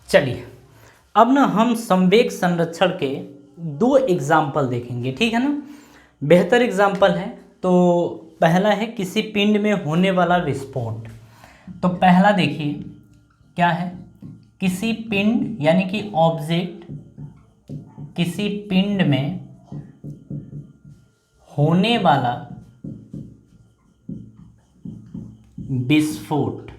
चलिए अब ना हम संवेग संरक्षण के दो एग्जाम्पल देखेंगे, ठीक है ना। बेहतर एग्जाम्पल है। तो पहला है किसी पिंड में होने वाला विस्फोट। तो पहला देखिए क्या है, किसी पिंड यानी कि ऑब्जेक्ट, किसी पिंड में होने वाला विस्फोट,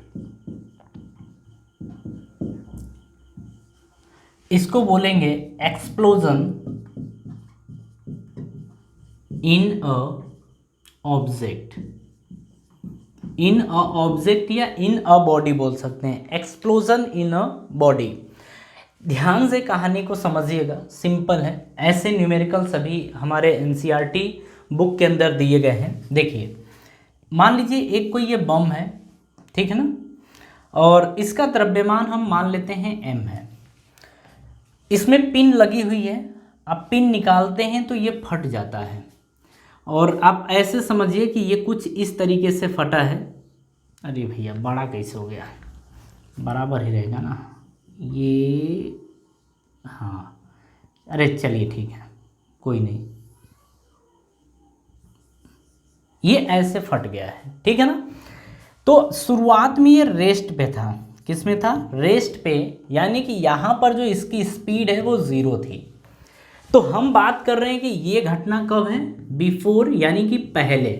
इसको बोलेंगे explosion in a object. In a object या इन अ बॉडी बोल सकते हैं, एक्सप्लोजन इन अ बॉडी। ध्यान से कहानी को समझिएगा, सिंपल है। ऐसे न्यूमेरिकल सभी हमारे एनसीईआरटी बुक के अंदर दिए गए हैं। देखिए मान लीजिए एक कोई ये बम है, ठीक है ना, और इसका द्रव्यमान हम मान लेते हैं m है। इसमें पिन लगी हुई है, आप पिन निकालते हैं तो ये फट जाता है। और आप ऐसे समझिए कि ये कुछ इस तरीके से फटा है। अरे भैया बड़ा कैसे हो गया, बराबर ही रहेगा ना ये, हाँ अरे चलिए ठीक है कोई नहीं, ये ऐसे फट गया है, ठीक है ना। तो शुरुआत में ये रेस्ट पे था, किस में था, रेस्ट पे, यानी कि यहाँ पर जो इसकी स्पीड है वो 0 थी। तो हम बात कर रहे हैं कि ये घटना कब है, बिफोर यानी कि पहले,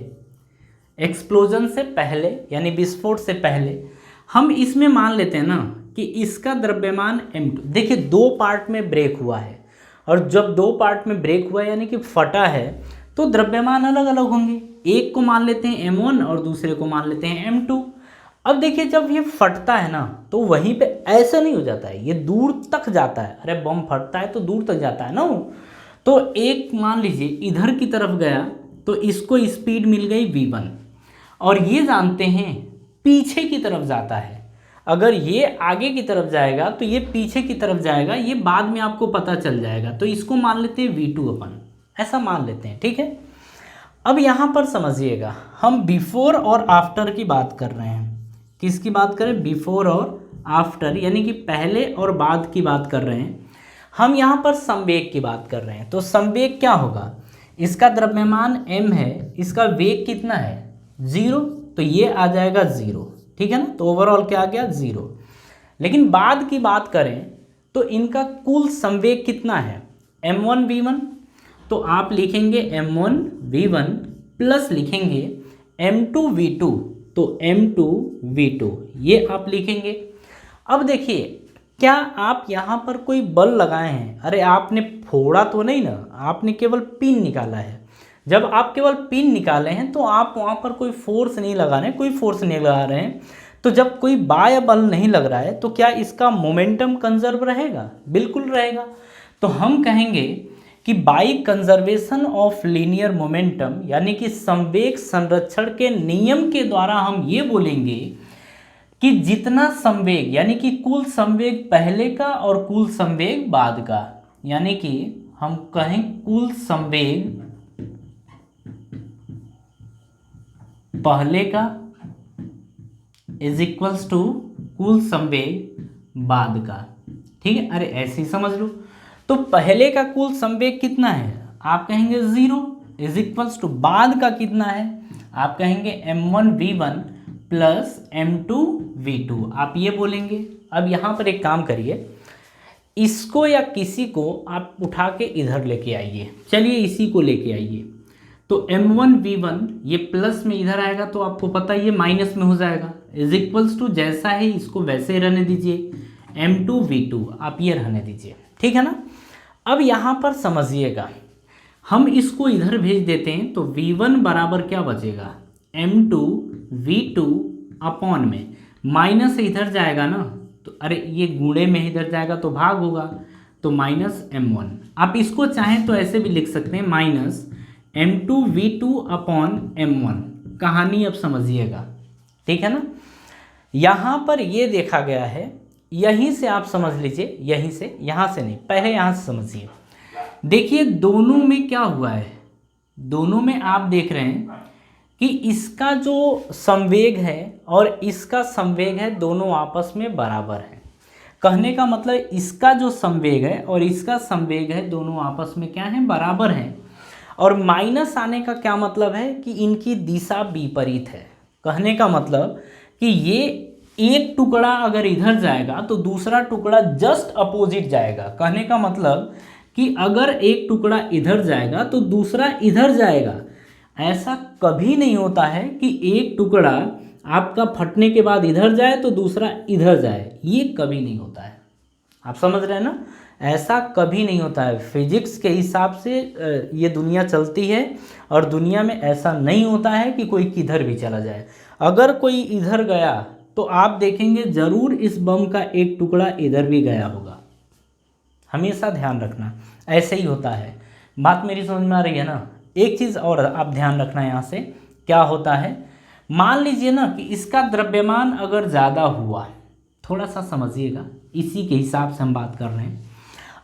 एक्सप्लोजन से पहले यानी विस्फोट से पहले। हम इसमें मान लेते हैं ना कि इसका द्रव्यमान m2। देखिए दो पार्ट में ब्रेक हुआ है, और जब दो पार्ट में ब्रेक हुआ है यानी कि फटा है, तो द्रव्यमान अलग अलग होंगे। एक को मान लेते हैं m1 और दूसरे को मान लेते हैं m2। अब देखिए जब ये फटता है ना तो वहीं पे ऐसा नहीं हो जाता है, ये दूर तक जाता है। अरे बम फटता है तो दूर तक जाता है ना वो। तो एक मान लीजिए इधर की तरफ गया तो इसको स्पीड मिल गई v1, और ये जानते हैं पीछे की तरफ जाता है। अगर ये आगे की तरफ जाएगा तो ये पीछे की तरफ जाएगा, ये बाद में आपको पता चल जाएगा। तो इसको मान लेते हैं v2 अपन, ऐसा मान लेते हैं, ठीक है। अब यहाँ पर समझिएगा, हम बिफोर और आफ्टर की बात कर रहे हैं। किसकी बात करें, बिफोर और आफ्टर, यानी कि पहले और बाद की बात कर रहे हैं। हम यहाँ पर संवेग की बात कर रहे हैं। तो संवेग क्या होगा, इसका द्रव्यमान m है, इसका वेग कितना है 0, तो ये आ जाएगा 0, ठीक है ना। तो ओवरऑल क्या आ गया 0। लेकिन बाद की बात करें तो इनका कुल संवेग कितना है m1 v1, तो आप लिखेंगे m1 v1 प्लस लिखेंगे m2 v2, तो m2 v2 ये आप लिखेंगे। अब देखिए क्या आप यहाँ पर कोई बल लगाए हैं, अरे आपने फोड़ा तो नहीं ना, आपने केवल पिन निकाला है। जब आप केवल पिन निकाले हैं तो आप वहाँ पर कोई फोर्स नहीं लगा रहे हैं, कोई फोर्स नहीं लगा रहे हैं। तो जब कोई बाह्य बल नहीं लग रहा है तो क्या इसका मोमेंटम कंजर्व रहेगा, बिल्कुल रहेगा। तो हम कहेंगे कि by conservation of linear momentum, यानी कि संवेग संरक्षण के नियम के द्वारा हम ये बोलेंगे कि जितना संवेग, यानी कि कुल संवेग पहले का और कुल संवेग बाद का, यानी कि हम कहें कुल संवेग पहले का इज इक्वल्स टू कुल संवेग बाद का, ठीक है। अरे ऐसे ही समझ लो। तो पहले का कुल संवेग कितना है, आप कहेंगे 0 इज इक्वल्स टू बाद का कितना है, आप कहेंगे m1 v1 plus m2 v2, आप ये बोलेंगे। अब यहाँ पर एक काम करिए, इसको या किसी को आप उठा के इधर लेके आइए, चलिए इसी को लेके आइए। तो m1 v1 ये प्लस में इधर आएगा तो आपको पता है ये माइनस में हो जाएगा, इज इक्वल्स टू जैसा है इसको वैसे ही रहने दीजिए, m2 v2 आप ये रहने दीजिए, ठीक है ना। अब यहाँ पर समझिएगा, हम इसको इधर भेज देते हैं तो v1 बराबर क्या बचेगा, m2 v2 अपॉन में माइनस इधर जाएगा ना, तो अरे ये गुणे में इधर जाएगा तो भाग होगा, तो माइनस m1। आप इसको चाहें तो ऐसे भी लिख सकते हैं, minus m2 v2 upon m1। कहानी अब समझिएगा, ठीक है ना। यहाँ पर ये देखा गया है, यहीं से आप समझ लीजिए, यहीं से, यहाँ से नहीं, पहले यहाँ से समझिए। देखिए दोनों में क्या हुआ है, दोनों में आप देख रहे हैं कि इसका जो संवेग है और इसका संवेग है दोनों आपस में बराबर है। कहने का मतलब इसका जो संवेग है और इसका संवेग है दोनों आपस में क्या है, बराबर हैं। और माइनस आने का क्या मतलब है कि इनकी दिशा विपरीत है। कहने का मतलब कि ये एक टुकड़ा अगर इधर जाएगा तो दूसरा टुकड़ा जस्ट अपोजिट जाएगा। कहने का मतलब कि अगर एक टुकड़ा इधर जाएगा तो दूसरा इधर जाएगा। ऐसा कभी नहीं होता है कि एक टुकड़ा आपका फटने के बाद इधर जाए तो दूसरा इधर जाए, ये कभी नहीं होता है। आप समझ रहे हैं ना, ऐसा कभी नहीं होता है। फिजिक्स के हिसाब से ये दुनिया चलती है और दुनिया में ऐसा नहीं होता है कि कोई किधर भी चला जाए। अगर कोई इधर गया तो आप देखेंगे ज़रूर इस बम का एक टुकड़ा इधर भी गया होगा। हमेशा ध्यान रखना, ऐसे ही होता है। बात मेरी समझ में आ रही है ना। एक चीज़ और आप ध्यान रखना यहाँ से, क्या होता है, मान लीजिए ना कि इसका द्रव्यमान अगर ज़्यादा हुआ, थोड़ा सा समझिएगा, इसी के हिसाब से हम बात कर रहे हैं।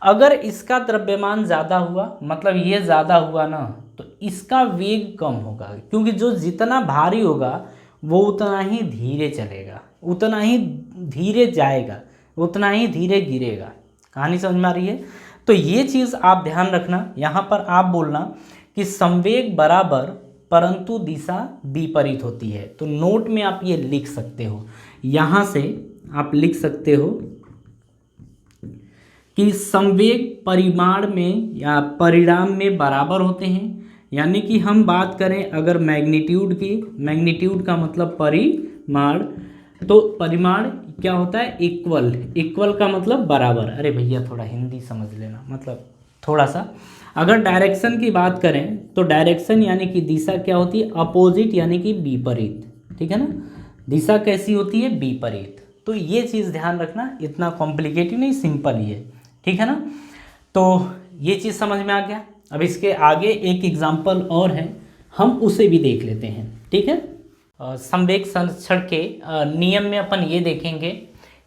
अगर इसका द्रव्यमान ज़्यादा हुआ मतलब ये ज़्यादा हुआ ना, तो इसका वेग कम होगा, क्योंकि जो जितना भारी होगा वो उतना ही धीरे चलेगा, उतना ही धीरे जाएगा, उतना ही धीरे गिरेगा। कहानी समझ में आ रही है। तो ये चीज़ आप ध्यान रखना। यहाँ पर आप बोलना कि संवेग बराबर परंतु दिशा विपरीत होती है। तो नोट में आप ये लिख सकते हो, यहाँ से आप लिख सकते हो कि संवेग परिमाण में या परिणाम में बराबर होते हैं। यानी कि हम बात करें अगर मैग्नीट्यूड की, मैग्नीट्यूड का मतलब परिमाण, तो परिमाण क्या होता है, इक्वल। इक्वल का मतलब बराबर। अरे भैया थोड़ा हिंदी समझ लेना, मतलब थोड़ा सा। अगर डायरेक्शन की बात करें तो डायरेक्शन यानी कि दिशा क्या होती है, अपोजिट यानी कि विपरीत। ठीक है ना, दिशा कैसी होती है, विपरीत। तो ये चीज़ ध्यान रखना, इतना कॉम्प्लिकेटेड नहीं, सिंपल ही है। ठीक है ना, तो ये चीज़ समझ में आ गया। अब इसके आगे एक एग्जाम्पल और है, हम उसे भी देख लेते हैं। ठीक है, संवेग संरक्षण के नियम में अपन ये देखेंगे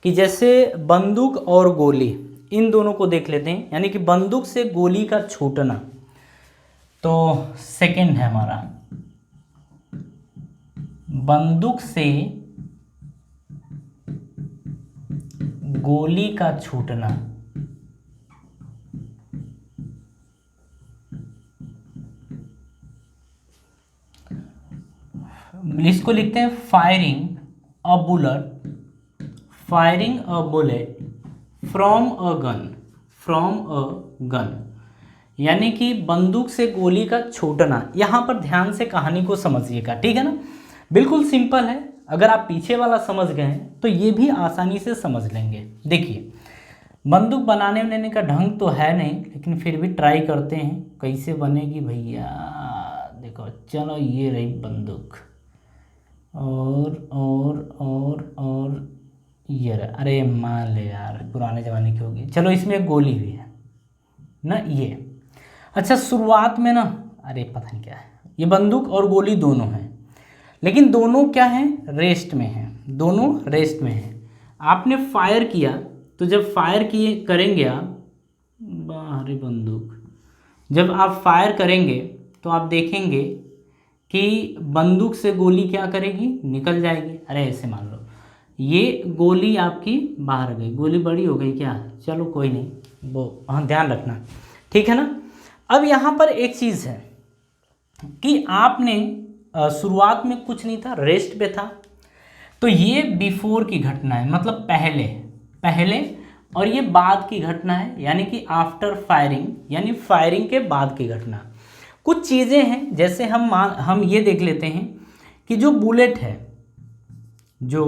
कि जैसे बंदूक और गोली, इन दोनों को देख लेते हैं। यानी कि बंदूक से गोली का छूटना, तो सेकंड है हमारा, बंदूक से गोली का छूटना, इसको लिखते हैं firing a bullet, firing a bullet from a gun, from a gun. यानी कि बंदूक से गोली का छूटना। यहाँ पर ध्यान से कहानी को समझिएगा। ठीक है ना, बिल्कुल सिंपल है। अगर आप पीछे वाला समझ गए हैं तो ये भी आसानी से समझ लेंगे। देखिए, बंदूक बनाने का ढंग तो है नहीं, लेकिन फिर भी ट्राई करते हैं कैसे बनेगी भैया। देखो, चलो ये रही बंदूक, और ये रहा। अरे मान ले यार, पुराने ज़माने की होगी। चलो इसमें एक गोली भी है ना, ये। अच्छा, शुरुआत में ना, अरे पता नहीं क्या है, ये बंदूक और गोली दोनों हैं, लेकिन दोनों क्या हैं, रेस्ट में हैं। दोनों रेस्ट में हैं। आपने फायर किया, तो जब फायर किए करेंगे आप, बाहरी बंदूक, जब आप फायर करेंगे तो आप देखेंगे कि बंदूक से गोली क्या करेगी, निकल जाएगी। अरे ऐसे मान लो ये गोली आपकी बाहर गई, गोली बड़ी हो गई क्या, चलो कोई नहीं, वो हाँ ध्यान रखना। ठीक है ना। अब यहाँ पर एक चीज़ है कि आपने शुरुआत में कुछ नहीं था, रेस्ट पे था, तो ये बिफोर की घटना है, मतलब पहले पहले, और ये बाद की घटना है, यानी कि आफ्टर फायरिंग, यानी फायरिंग के बाद की घटना। कुछ चीज़ें हैं, जैसे हम ये देख लेते हैं कि जो बुलेट है, जो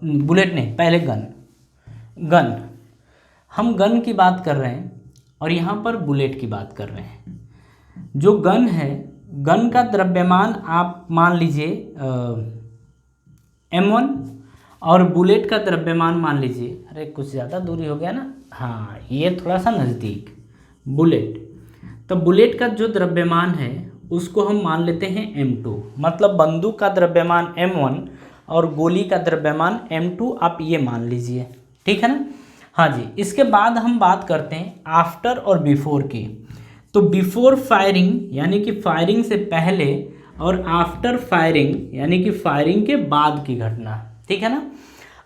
बुलेट नहीं, पहले गन, हम गन की बात कर रहे हैं और यहाँ पर बुलेट की बात कर रहे हैं। जो गन है, गन का द्रव्यमान आप मान लीजिए m1, और बुलेट का द्रव्यमान मान लीजिए, अरे कुछ ज़्यादा दूरी हो गया ना, हाँ ये थोड़ा सा नज़दीक, बुलेट। तो बुलेट का जो द्रव्यमान है उसको हम मान लेते हैं m2, मतलब बंदूक का द्रव्यमान m1 और गोली का द्रव्यमान m2, आप ये मान लीजिए। ठीक है ना। हाँ जी, इसके बाद हम बात करते हैं आफ्टर और बिफोर की। तो बिफोर फायरिंग यानी कि फायरिंग से पहले, और आफ्टर फायरिंग यानी कि फायरिंग के बाद की घटना। ठीक है ना।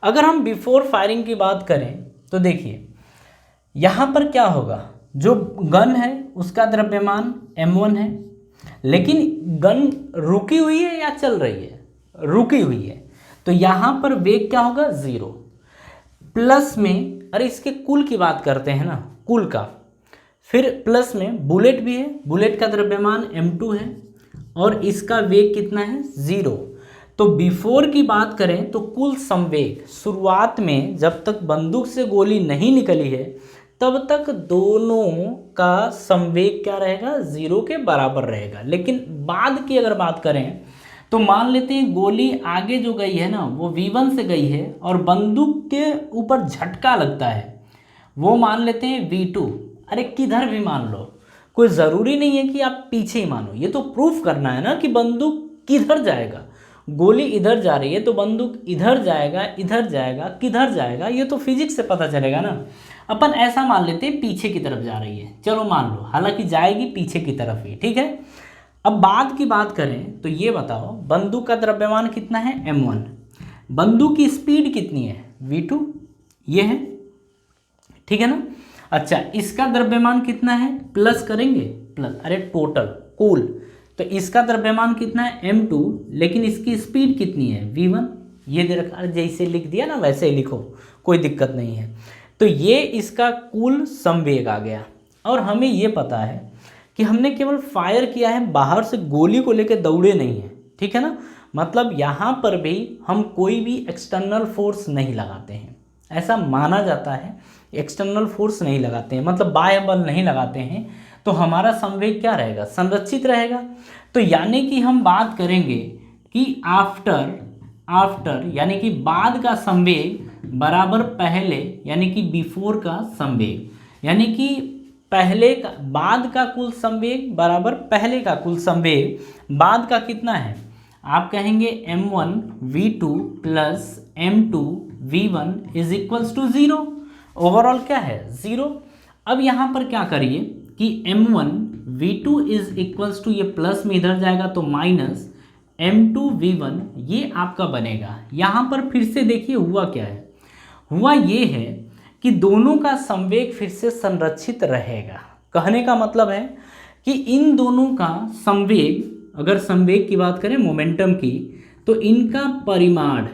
अगर हम बिफोर फायरिंग की बात करें तो देखिए यहाँ पर क्या होगा, जो गन है उसका द्रव्यमान m1 है, लेकिन गन रुकी हुई है या चल रही है, रुकी हुई है, तो यहाँ पर वेग क्या होगा 0 प्लस में, अरे इसके कुल की बात करते हैं ना, कुल का, फिर प्लस में बुलेट भी है, बुलेट का द्रव्यमान m2 है और इसका वेग कितना है 0। तो बिफोर की बात करें तो कुल संवेग शुरुआत में जब तक बंदूक से गोली नहीं निकली है तब तक दोनों का संवेग क्या रहेगा 0 के बराबर रहेगा। लेकिन बाद की अगर बात करें तो मान लेते हैं गोली आगे जो गई है ना वो v1 से गई है और बंदूक के ऊपर झटका लगता है, वो मान लेते हैं v2। अरे किधर भी मान लो, कोई ज़रूरी नहीं है कि आप पीछे ही मानो, ये तो प्रूफ करना है ना कि बंदूक किधर जाएगा। गोली इधर जा रही है तो बंदूक इधर जाएगा, इधर जाएगा, किधर जाएगा, ये तो फिजिक्स से पता चलेगा ना। अपन ऐसा मान लेते हैं पीछे की तरफ जा रही है, चलो मान लो, हालांकि जाएगी पीछे की तरफ ही, ठीक है। अब बाद की बात करें तो ये बताओ बंदूक का द्रव्यमान कितना है m1, बंदूक की स्पीड कितनी है v2, ये है, ठीक है ना। अच्छा इसका द्रव्यमान कितना है, प्लस करेंगे, प्लस, अरे टोटल कुल, तो इसका द्रव्यमान कितना है m2, लेकिन इसकी स्पीड कितनी है v1, ये दे रखा, अरे जैसे लिख दिया ना वैसे ही लिखो, कोई दिक्कत नहीं है। तो ये इसका कुल संवेग आ गया। और हमें ये पता है कि हमने केवल फायर किया है, बाहर से गोली को लेकर दौड़े नहीं है, ठीक है ना। मतलब यहाँ पर भी हम कोई भी एक्सटर्नल फोर्स नहीं लगाते हैं, ऐसा माना जाता है, एक्सटर्नल फोर्स नहीं लगाते हैं, मतलब बाह्य बल नहीं लगाते हैं, तो हमारा संवेग क्या रहेगा, संरक्षित रहेगा। तो यानी कि हम बात करेंगे कि आफ्टर यानी कि बाद का संवेग बराबर पहले यानी कि बिफोर का संवेग, यानी कि पहले का, बाद का कुल संवेग बराबर पहले का कुल संवेग। बाद का कितना है, आप कहेंगे m1 v2 plus m2 v1 is equals to 0। Overall क्या है 0। अब यहाँ पर क्या करिए कि m1 v2 is equals to, ये प्लस में इधर जाएगा तो माइनस m2 v1, ये आपका बनेगा। यहाँ पर फिर से देखिए हुआ क्या है, हुआ ये है कि दोनों का संवेग फिर से संरक्षित रहेगा। कहने का मतलब है कि इन दोनों का संवेग, अगर संवेग की बात करें मोमेंटम की, तो इनका परिमाण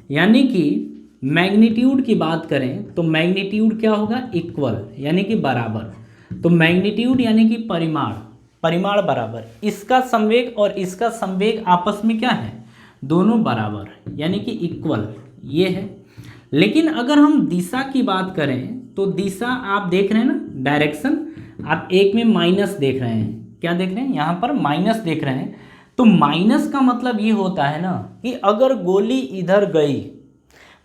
यानी कि मैग्नीट्यूड की बात करें तो मैग्नीट्यूड क्या होगा, इक्वल यानी कि बराबर। तो मैग्नीट्यूड यानी कि परिमाण बराबर, इसका संवेग और इसका संवेग आपस में क्या है, दोनों बराबर यानी कि इक्वल, ये है। लेकिन अगर हम दिशा की बात करें तो दिशा आप देख रहे हैं ना, डायरेक्शन, आप एक में माइनस देख रहे हैं, क्या देख रहे हैं, यहाँ पर माइनस देख रहे हैं। तो माइनस का मतलब ये होता है ना कि अगर गोली इधर गई,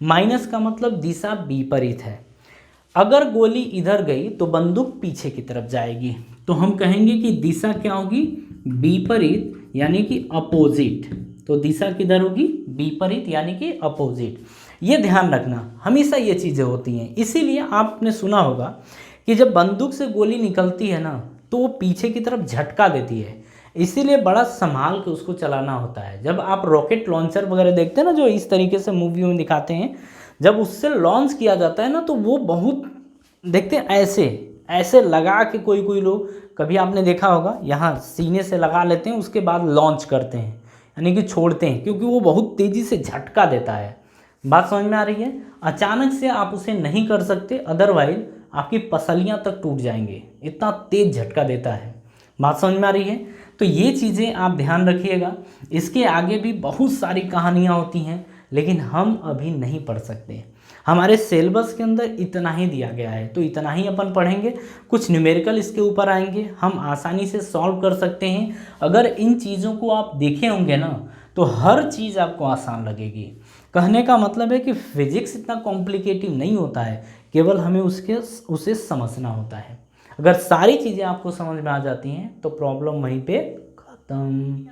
माइनस का मतलब दिशा विपरीत है, अगर गोली इधर गई तो बंदूक पीछे की तरफ जाएगी, तो हम कहेंगे कि दिशा क्या होगी, विपरीत यानी कि अपोजिट। तो दिशा किधर होगी, विपरीत यानी कि अपोजिट। ये ध्यान रखना, हमेशा ये चीज़ें होती हैं। इसीलिए आपने सुना होगा कि जब बंदूक से गोली निकलती है ना तो वो पीछे की तरफ झटका देती है, इसीलिए बड़ा संभाल के उसको चलाना होता है। जब आप रॉकेट लॉन्चर वगैरह देखते हैं ना, जो इस तरीके से मूवियों में दिखाते हैं, जब उससे लॉन्च किया जाता है ना तो वो बहुत देखते हैं ऐसे लगा के, कोई लोग, कभी आपने देखा होगा, यहाँ सीने से लगा लेते हैं, उसके बाद लॉन्च करते हैं यानी कि छोड़ते हैं, क्योंकि वो बहुत तेज़ी से झटका देता है। बात समझ में आ रही है। अचानक से आप उसे नहीं कर सकते, अदरवाइज आपकी पसलियाँ तक टूट जाएंगे, इतना तेज झटका देता है। बात समझ में आ रही है। तो ये चीज़ें आप ध्यान रखिएगा। इसके आगे भी बहुत सारी कहानियाँ होती हैं, लेकिन हम अभी नहीं पढ़ सकते, हमारे सिलेबस के अंदर इतना ही दिया गया है, तो इतना ही अपन पढ़ेंगे। कुछ न्यूमेरिकल इसके ऊपर आएंगे, हम आसानी से सॉल्व कर सकते हैं। अगर इन चीज़ों को आप देखे होंगे ना तो हर चीज़ आपको आसान लगेगी। कहने का मतलब है कि फिजिक्स इतना कॉम्प्लिकेटिव नहीं होता है, केवल हमें उसे समझना होता है। अगर सारी चीज़ें आपको समझ में आ जाती हैं तो प्रॉब्लम वहीं पे ख़त्म,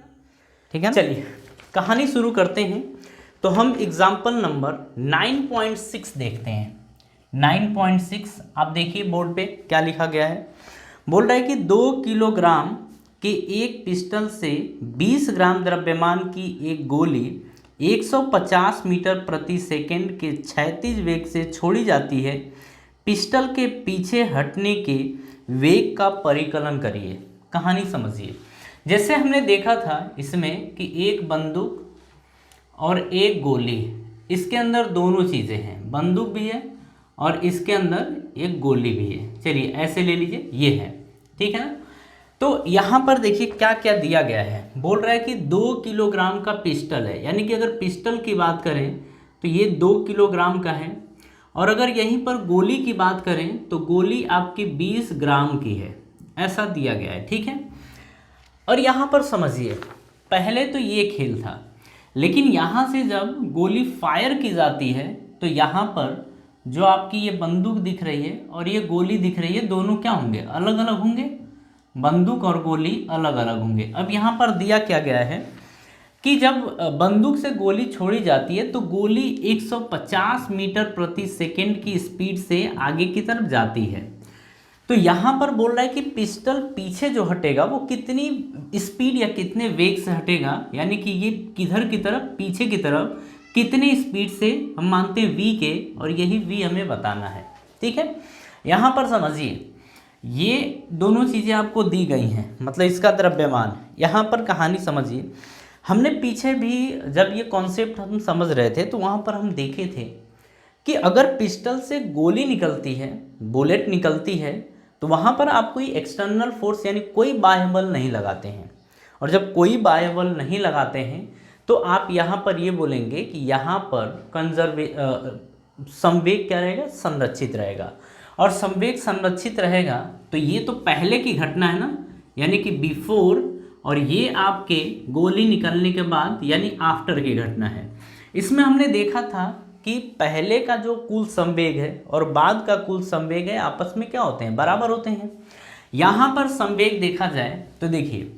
ठीक है। चलिए कहानी शुरू करते हैं। तो हम एग्जाम्पल नंबर 9.6 देखते हैं। 9.6 आप देखिए बोर्ड पे क्या लिखा गया है। बोल रहा है कि 2 किलोग्राम के एक पिस्टल से 20 ग्राम द्रव्यमान की एक गोली 150 मीटर प्रति सेकंड के क्षैतिज वेग से छोड़ी जाती है, पिस्टल के पीछे हटने के वेग का परिकलन करिए। कहानी समझिए। जैसे हमने देखा था इसमें कि एक बंदूक और एक गोली, इसके अंदर दोनों चीज़ें हैं, बंदूक भी है और इसके अंदर एक गोली भी है। चलिए ऐसे ले लीजिए, ये है, ठीक है ना। तो यहाँ पर देखिए क्या क्या दिया गया है। बोल रहा है कि 2 किलोग्राम का पिस्टल है, यानी कि अगर पिस्टल की बात करें तो ये 2 किलोग्राम का है, और अगर यहीं पर गोली की बात करें तो गोली आपकी 20 ग्राम की है, ऐसा दिया गया है, ठीक है। और यहाँ पर समझिए, पहले तो ये खेल था, लेकिन यहाँ से जब गोली फायर की जाती है तो यहाँ पर जो आपकी ये बंदूक दिख रही है और ये गोली दिख रही है, दोनों क्या होंगे, अलग अलग होंगे, बंदूक और गोली अलग अलग होंगे। अब यहाँ पर दिया क्या गया है कि जब बंदूक से गोली छोड़ी जाती है तो गोली 150 मीटर प्रति सेकंड की स्पीड से आगे की तरफ जाती है। तो यहाँ पर बोल रहा है कि पिस्टल पीछे जो हटेगा वो कितनी स्पीड या कितने वेग से हटेगा, यानी कि ये किधर की तरफ, पीछे की तरफ कितनी स्पीड से, हम मानते हैं v के, और यही v हमें बताना है, ठीक है। यहाँ पर समझिए, ये दोनों चीज़ें आपको दी गई हैं, मतलब इसका द्रव्यमान। यहाँ पर कहानी समझिए, हमने पीछे भी जब ये कॉन्सेप्ट हम समझ रहे थे तो वहाँ पर हम देखे थे कि अगर पिस्टल से गोली निकलती है, बुलेट निकलती है, तो वहाँ पर आप कोई एक्सटर्नल फोर्स यानी कोई बाह्य बल नहीं लगाते हैं। और जब कोई बाह्य बल नहीं लगाते हैं तो आप यहाँ पर ये बोलेंगे कि यहाँ पर संवेग क्या रहेगा, संरक्षित रहेगा। और संवेग संरक्षित रहेगा तो ये तो पहले की घटना है ना, यानी कि बिफोर, और ये आपके गोली निकलने के बाद यानी आफ्टर की घटना है। इसमें हमने देखा था कि पहले का जो कुल संवेग है और बाद का कुल संवेग है आपस में क्या होते हैं, बराबर होते हैं। यहाँ पर संवेग देखा जाए तो देखिए,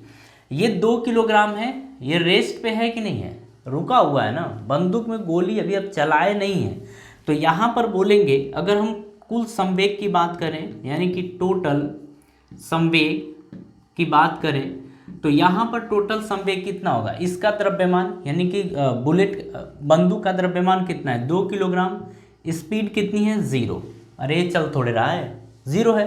ये 2 किलोग्राम है, ये रेस्ट पे है कि नहीं है, रुका हुआ है ना, बंदूक में गोली अभी अब चलाए नहीं है। तो यहाँ पर बोलेंगे अगर हम कुल संवेग की बात करें, यानी कि टोटल संवेग की बात करें, तो यहाँ पर टोटल संवेग कितना होगा, इसका द्रव्यमान यानी कि बुलेट बंदूक का द्रव्यमान कितना है, 2 किलोग्राम, स्पीड कितनी है, 0, अरे चल थोड़े रहा है, 0 है,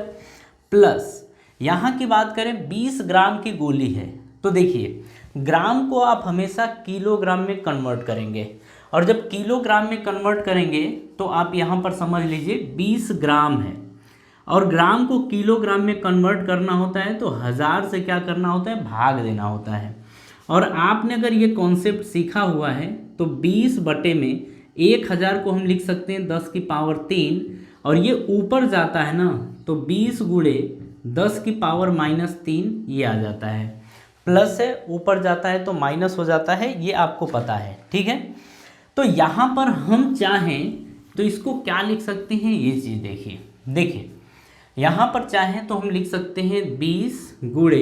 प्लस यहाँ की बात करें 20 ग्राम की गोली है। तो देखिए, ग्राम को आप हमेशा किलोग्राम में कन्वर्ट करेंगे, और जब किलोग्राम में कन्वर्ट करेंगे तो आप यहाँ पर समझ लीजिए 20 ग्राम है, और ग्राम को किलोग्राम में कन्वर्ट करना होता है तो 1000 से क्या करना होता है, भाग देना होता है। और आपने अगर ये कॉन्सेप्ट सीखा हुआ है तो 20 बटे में 1000 को हम लिख सकते हैं 10 की पावर 3, और ये ऊपर जाता है ना तो 20 गुणे 10 की पावर -3 ये आ जाता है, प्लस है, ऊपर जाता है तो माइनस हो जाता है, ये आपको पता है, ठीक है। तो यहाँ पर हम चाहें तो इसको क्या लिख सकते हैं, ये चीज़ देखिए यहाँ पर चाहें तो हम लिख सकते हैं 20 गुणे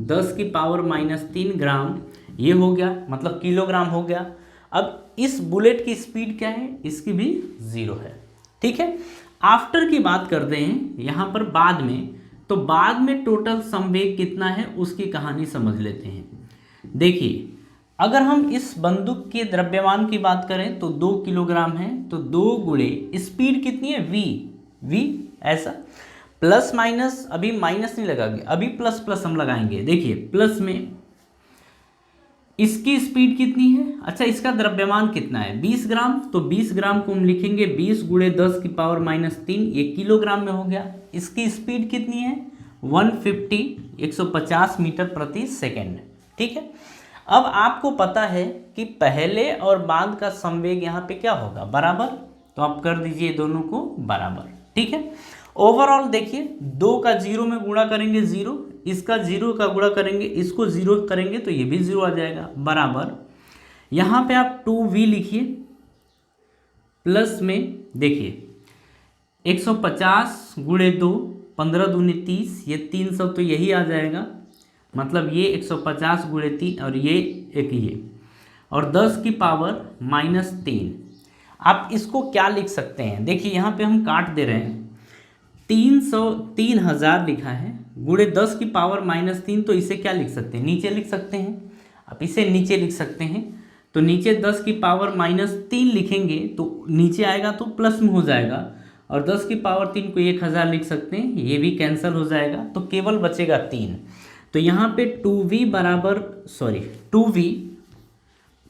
10 की पावर -3 ग्राम, ये हो गया, मतलब किलोग्राम हो गया। अब इस बुलेट की स्पीड क्या है, इसकी भी 0 है, ठीक है। आफ्टर की बात करते हैं यहाँ पर बाद में, तो बाद में टोटल संवेग कितना है उसकी कहानी समझ लेते हैं। देखिए, अगर हम इस बंदूक के द्रव्यमान की बात करें तो 2 किलोग्राम है, तो 2 गुणे स्पीड कितनी है, v ऐसा, प्लस माइनस, अभी माइनस नहीं लगाएंगे, अभी प्लस प्लस हम लगाएंगे। देखिए प्लस में इसकी स्पीड कितनी है, अच्छा इसका द्रव्यमान कितना है, 20 ग्राम, तो 20 ग्राम को हम लिखेंगे 20 गुणे 10 की पावर -3, ये किलोग्राम में हो गया। इसकी स्पीड कितनी है, 150 मीटर प्रति सेकेंड, ठीक है। अब आपको पता है कि पहले और बाद का संवेग यहाँ पे क्या होगा, बराबर, तो आप कर दीजिए दोनों को बराबर, ठीक है। ओवरऑल देखिए, 2 का 0 में गुणा करेंगे 0, इसका 0 का गुणा करेंगे, इसको 0 करेंगे तो ये भी 0 आ जाएगा, बराबर। यहाँ पे आप 2v लिखिए, प्लस में देखिए 150 गुणे 2, 15 दूनी 30, ये 300 तो यही आ जाएगा, मतलब ये 150 गुणे 3 और ये एक ये, और 10 की पावर -3। आप इसको क्या लिख सकते हैं, देखिए यहाँ पे हम काट दे रहे हैं, 3000 लिखा है गुणे 10 की पावर -3, तो इसे क्या लिख सकते हैं, नीचे लिख सकते हैं, आप इसे नीचे लिख सकते हैं, तो नीचे 10 की पावर -3 लिखेंगे तो नीचे आएगा तो प्लस में हो जाएगा, और 10 की पावर 3 को 1000 लिख सकते हैं, ये भी कैंसिल हो जाएगा, तो केवल बचेगा 3। तो यहाँ पे 2v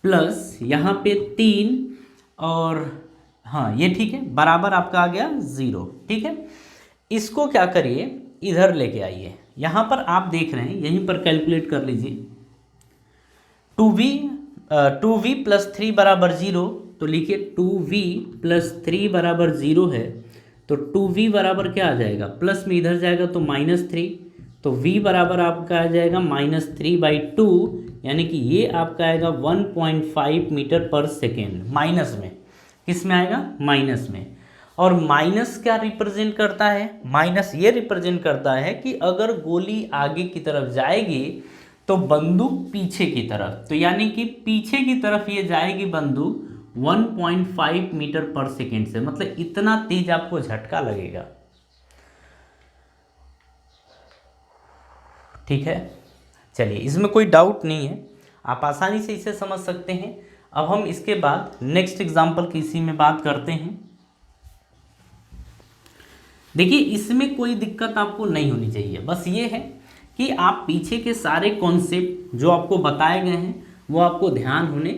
प्लस यहाँ पे 3 और हाँ ये ठीक है, बराबर आपका आ गया 0। ठीक है, इसको क्या करिए, इधर लेके आइए। यहाँ पर आप देख रहे हैं, यहीं पर कैलकुलेट कर लीजिए। 2v प्लस 3 बराबर 0, तो लिखिए 2v प्लस 3 बराबर 0 है, तो 2v बराबर क्या आ जाएगा, प्लस में इधर जाएगा तो -3, तो v बराबर आपका आ जाएगा -3/2, यानी कि ये आपका आएगा 1.5 मीटर पर सेकेंड, माइनस में, किस में आएगा, माइनस में। और माइनस क्या रिप्रेजेंट करता है, माइनस ये रिप्रेजेंट करता है कि अगर गोली आगे की तरफ जाएगी तो बंदूक पीछे की तरफ, तो यानी कि पीछे की तरफ ये जाएगी बंदूक 1.5 मीटर पर सेकेंड से, मतलब इतना तेज आपको झटका लगेगा। ठीक है, चलिए इसमें कोई डाउट नहीं है, आप आसानी से इसे समझ सकते हैं। अब हम इसके बाद नेक्स्ट एग्जाम्पल की इसी में बात करते हैं। देखिए इसमें कोई दिक्कत आपको नहीं होनी चाहिए, बस ये है कि आप पीछे के सारे कॉन्सेप्ट जो आपको बताए गए हैं वो आपको ध्यान होने